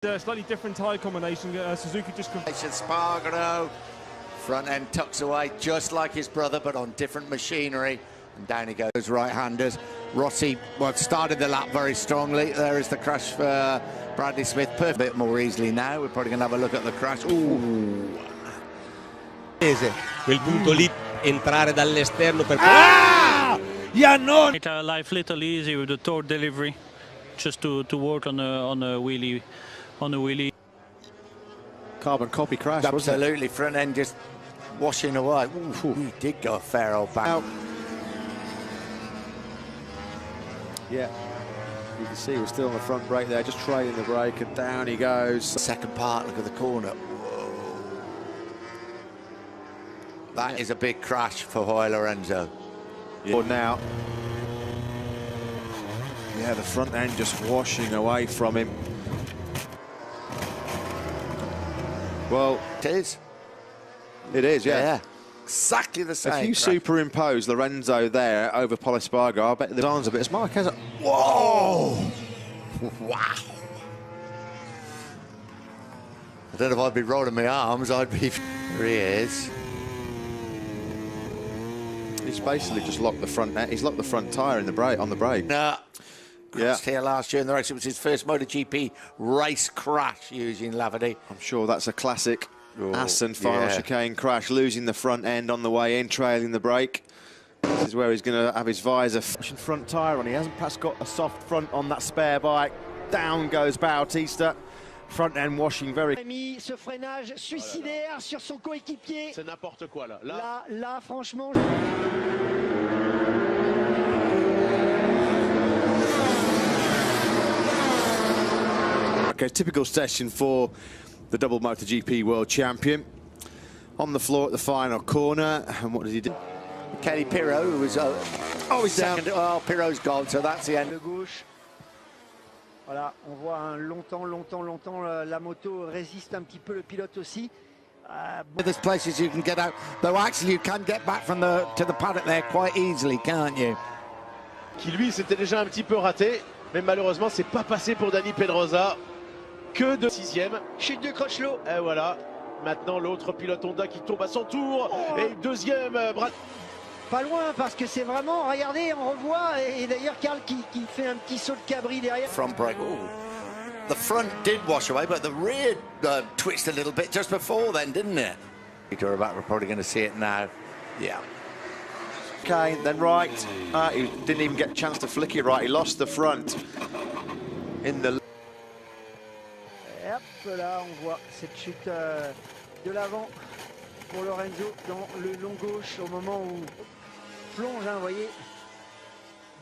Slightly different tyre combination. Suzuki just Spargaro, front end tucks away just like his brother, but on different machinery. And down he goes, right-handers. Rossi, well, started the lap very strongly. There is the crash for Bradley Smith. A bit more easily now. We're probably going to have a look at the crash. Ooh. Quel punto lì, entrare dall'esterno per... Jangan! Made our life a little easy with the torque delivery, just to work on a wheelie. Carbon copy crash, absolutely, front end just washing away. Ooh, he did go a fair old back. Yeah, you can see we're still on the front brake there, just trailing the brake, and down he goes. Second part, look at the corner. Whoa. That is a big crash for Jorge Lorenzo. Yeah. Now, yeah, the front end just washing away from him. Well, it is. It is, yeah. Exactly the same. If you superimpose Lorenzo there over Espargaro, I bet the arms a bit. It's Marquez. Whoa! Wow! I don't know if I'd be rolling my arms. I'd be. There he is. He's basically just locked the front. He's locked the front tyre in the brake on the brake. Nah. Crashed here last year in the race. It was his first MotoGP race crash using Lavady. I'm sure that's a classic Assen final chicane crash, losing the front end on the way in, trailing the brake. This is where he's going to have his visor. Front tyre on. He hasn't perhaps got a soft front on that spare bike. Down goes Bautista. Front end washing very. Ce freinage suicidaire sur son coéquipier. C'est n'importe quoi là. Là, franchement. Okay, typical session for the double MotoGP world champion. On the floor at the final corner, and what did he do? Kelly Pirro, who was he's second. down. Oh, Pirro's gone, so that's the end. De gauche. Voilà, on voit longtemps la moto résiste un petit peu, le pilote aussi. There's places you can get out, though actually you can get back from to the paddock there quite easily, can't you? Qui lui s'était déjà un petit peu raté, mais malheureusement c'est pas passé pour Dani Pedrosa. Que de sixième. Chute de Crutchlow. Et voilà, maintenant l'autre pilote Honda qui tombe à son tour. Et deuxième, Pas loin, parce que c'est vraiment, regardez, on revoit, et d'ailleurs Karl qui fait un petit saut de cabri derrière. Front brake. Ooh. The front did wash away, but the rear twitched a little bit just before then, didn't it? We're probably going to see it now. Yeah. Okay, then right. He didn't even get a chance to flick it right. He lost the front in the. Et hop là, on voit cette chute de l'avant pour Lorenzo dans le long gauche au moment où plonge, hein, vous voyez,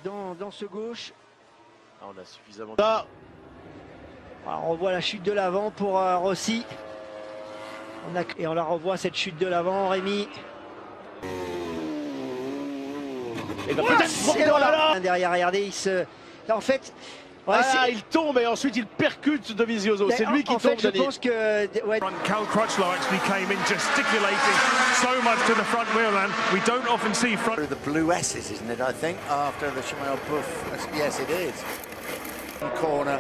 dans ce gauche. on a suffisamment. Alors, on revoit la chute de l'avant pour Rossi. Et on la revoit cette chute de l'avant, Rémi. Et ben peut-être derrière, regardez, il se. Là, en fait. Ouais, il tombe et ensuite il percute Dovizioso. C'est lui qui tombe. Je pense que. Ouais. Cal Crutchlow actually came in gesticulating so much to the front wheel, and we don't often see front. The blue S's, isn't it? I think after the Shimano Buff. Yes, it is. Corner.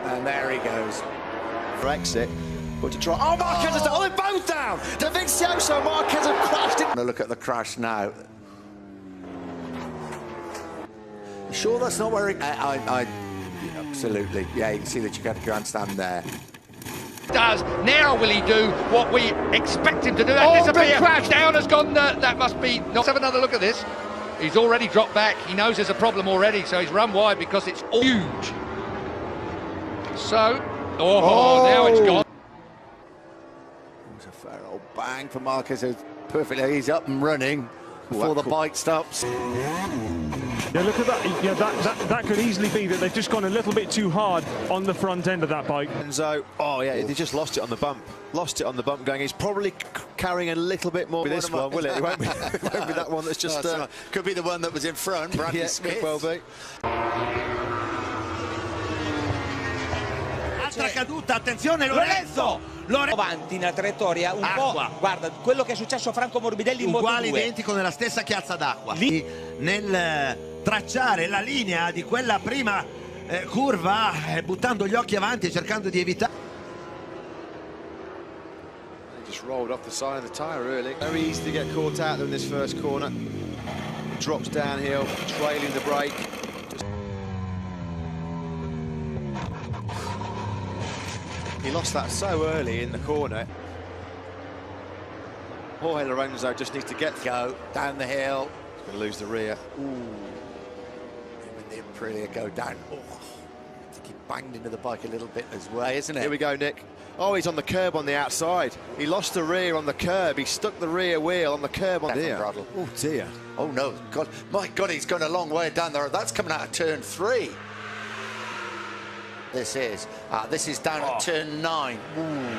And there he goes. For exit. But to try. Oh, Marquez has done. Oh, they're both down. Dovizioso, Marquez have crashed it. Look at the crash now. Sure, that's not where it. Absolutely. Yeah, you can see that you got a grandstand there. Does now will he do what we expect him to do? That disappear. Crash down has gone. That must be. Let's have another look at this. He's already dropped back. He knows there's a problem already, so he's run wide because it's huge. So, now it's gone. It was a fair old bang for Marquez. Perfectly, he's up and running before the bike stops. Yeah, look at that. Yeah, that could easily be that they've just gone a little bit too hard on the front end of that bike. And so, they just lost it on the bump. Lost it on the bump going. He's probably carrying a little bit more with this one, will it? It won't be, it won't be that one that's just... could be the one that was in front, Bradley Smith. Could well be. Altra caduta, attenzione Lorenzo! Avanti nella traiettoria un po', guarda, quello che è successo a Franco Morbidelli in Moto2. Uguale, identico, nella stessa chiazza d'acqua. Lì nel tracciare la linea di quella prima curva, buttando gli occhi avanti e cercando di evitare. Just rolled off the side of the tyre, really. Very easy to get caught out in this first corner. Drops downhill, trailing the brake. He lost that so early in the corner. Jorge Lorenzo just needs to go down the hill. He's going to lose the rear. Ooh. When the Aprilia go down. Oh, I think he banged into the bike a little bit as well, isn't it? Here we go, Nick. Oh, he's on the curb on the outside. He lost the rear on the curb. He stuck the rear wheel on the curb on the Oh, dear. Oh, no. God, my God, he's gone a long way down there. That's coming out of turn 3. This is down at turn 9. Ooh.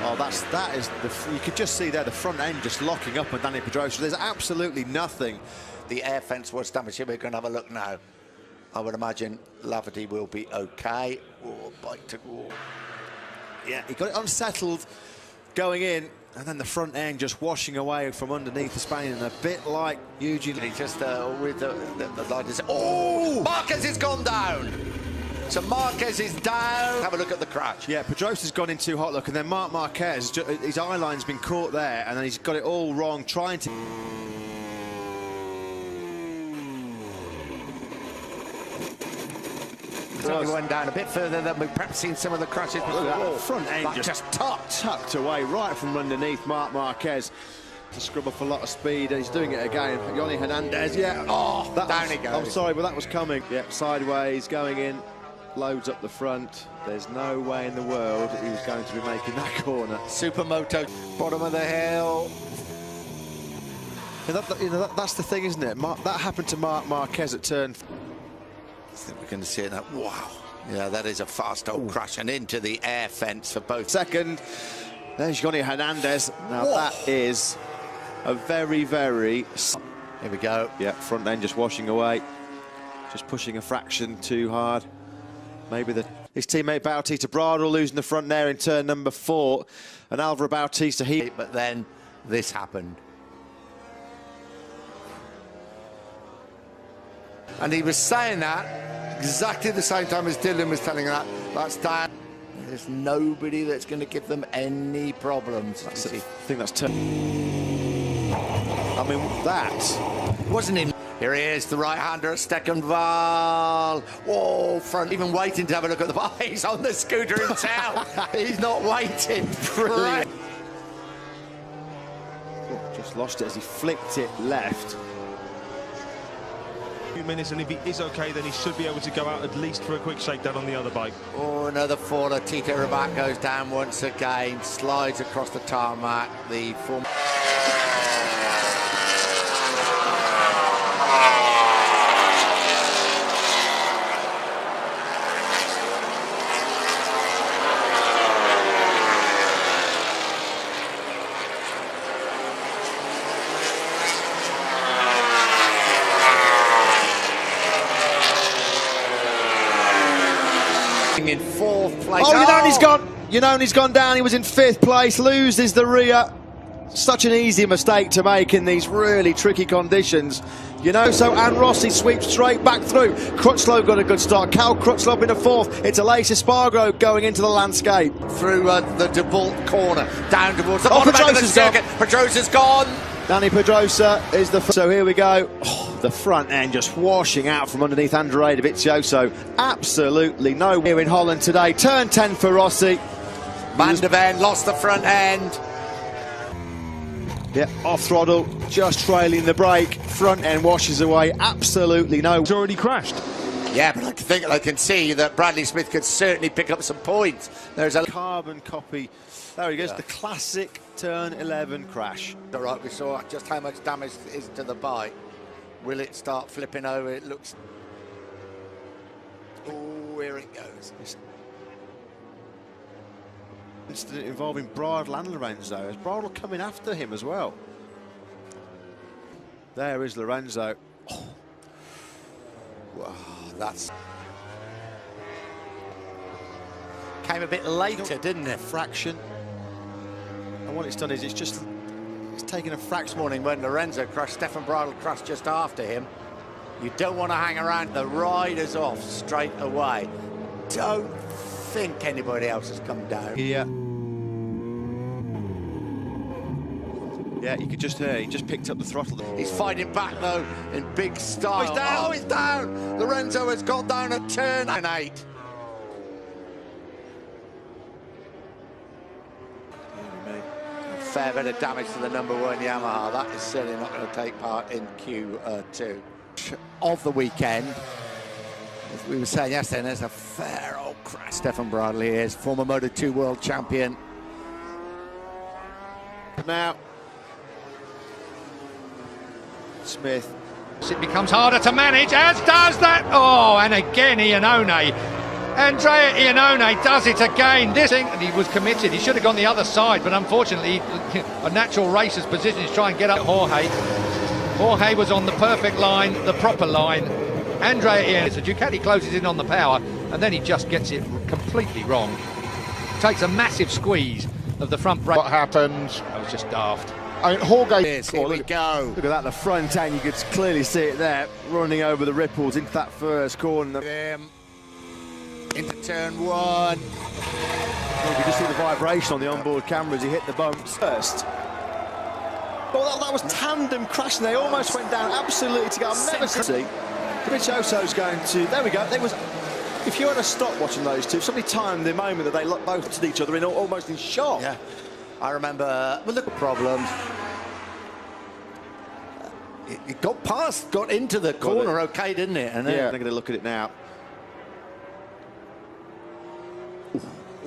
Oh, that is you could just see there the front end just locking up on Dani Pedrosa. There's absolutely nothing. The air fence was damaged. Here we're going to have a look now. I would imagine Lafferty will be okay. Oh, bike to wall. Yeah, he got it unsettled going in, and then the front end just washing away from underneath the Spaniard, and a bit like Eugene. He just with the light is. Oh, Marquez has gone down. So Marquez is down. Have a look at the crash. Yeah, Pedrosa's gone in too hot, look, and then Marc Marquez, his eye line's been caught there, and then he's got it all wrong, trying to. He went down a bit further than we've perhaps seen some of the crashes before. Look at that front end just tucked away right from underneath Marc Marquez to scrub up a lot of speed. He's doing it again. Yoni Hernandez, yeah. Oh, down he goes. I'm sorry, but that was coming. Yeah, sideways, going in, loads up the front. There's no way in the world he was going to be making that corner. Supermoto, bottom of the hill. That's the thing, isn't it? That happened to Marc Marquez at turn. I think we're going to see it now. Wow. Yeah, that is a fast old crash and into the air fence for both. Second, there's Yoni Hernandez. Now that is a very, very... Here we go. Yeah, front end just washing away. Just pushing a fraction too hard. Maybe his teammate Bautista Bradle losing the front there in turn number 4. And Alvaro Bautista, But then this happened. And he was saying that exactly the same time as Dylan was telling that. That's down. There's nobody that's going to give them any problems. I think that's turn. I mean, that wasn't him. Here he is, the right-hander at Steckenval. Whoa, front, even waiting to have a look at the bike. He's on the scooter himself. He's not waiting. Brilliant. Just lost it as he flicked it left. Few minutes, and if he is okay, then he should be able to go out at least for a quick shakedown on the other bike. Oh, another faller. Tito Rabat goes down once again, slides across the tarmac. The form. In 4th place. Oh, you know he's gone down. He was in 5th place, loses the rear. Such an easy mistake to make in these really tricky conditions. You know, so Ann Rossi sweeps straight back through. Crutchlow got a good start. Cal Crutchlow in a 4th. It's Aleix Espargaro going into the landscape. Through the DeBolt corner, down towards the bottom end of the circuit. Pedrosa's gone. Dani Pedrosa is the... So here we go. Oh, the front end just washing out from underneath Andrea Dovizioso. Absolutely no here in Holland today. Turn 10 for Rossi. Van der Ven lost the front end. Yeah, off throttle, just trailing the brake. Front end washes away. Absolutely no... He's already crashed. Yeah, but I think I can see that Bradley Smith could certainly pick up some points. There's a carbon copy. There he goes, the classic turn 11 crash. All right, we saw just how much damage is to the bike. Will it start flipping over? It looks... Oh, here it goes. Incident involving Bradle and Lorenzo. Is Bradle coming after him as well? There is Lorenzo. Oh. Wow, that's... Came a bit later, didn't it? Fraction. And what it's done is it's taken a fraction. This morning when Lorenzo crashed, Stefan Bradl crashed just after him. You don't want to hang around. The rider's off straight away. don't think anybody else has come down. Yeah. Yeah, you could just hear, he just picked up the throttle. He's fighting back though in big style. Oh, he's down! Oh, he's down! Lorenzo has got down at turn 8. Fair bit of damage to the #1 Yamaha. That is certainly not going to take part in Q2 of the weekend. As we were saying yesterday, there's a fair old crash. Stefan Bradley is former Moto2 world champion. Now, Smith. It becomes harder to manage, as does that. Oh, and again, Iannone. Andrea Iannone does it again. This thing, and he was committed. He should have gone the other side, but unfortunately, a natural racer's position is try and get up Jorge. Jorge was on the perfect line, the proper line. Andrea Iannone, so Ducati closes in on the power, and then he just gets it completely wrong. Takes a massive squeeze of the front brake. What happened? That was just daft. I mean, Jorge. Here we go. Look at that, the front end, you could clearly see it there, running over the ripples into that first corner. Into turn 1. Well, you can just see the vibration on the onboard camera as he hit the bumps first. Well, that was tandem crashing. They almost went down absolutely together. I've never seen. Dovizioso's going to. There we go. There was. If you had a stop watching those two, somebody timed the moment that they both to each other in almost in shock. Yeah, I remember. Well, look at problems. It got past, got into the corner, okay, didn't it? And yeah, I'm going to look at it now.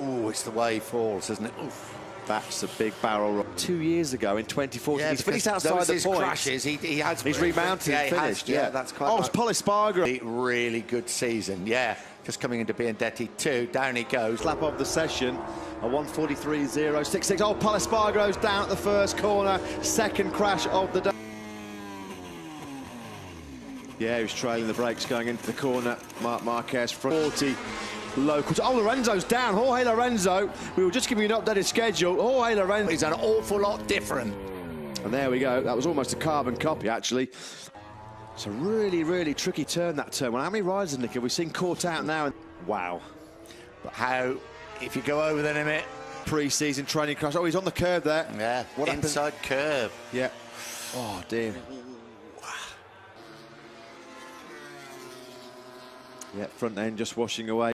Oh, it's the way he falls, isn't it? Oof. That's a big barrel roll. 2 years ago in 2014, he's finished outside the points. Crashes, he's rebounded and finished. Yeah, that's quite. Oh, it's Polispargo. Really good season, yeah. Just coming into Biandetti 2, down he goes. Lap of the session, a 1:43.066. Oh, Polispargo's down at the first corner. Second crash of the day. Yeah, he was trailing the brakes going into the corner. Marc Marquez, front 40. Locals. Oh, Lorenzo's down. Jorge Lorenzo. We were just giving you an updated schedule. Jorge Lorenzo. He's an awful lot different. And there we go. That was almost a carbon copy, actually. It's a really, really tricky turn, that turn. Well, how many riders, Nick, have we seen caught out now? Wow. But how, if you go over the limit? Pre-season training crash. Oh, he's on the curve there. Yeah, what inside curve. Yeah. Oh, dear. Yeah, front end just washing away.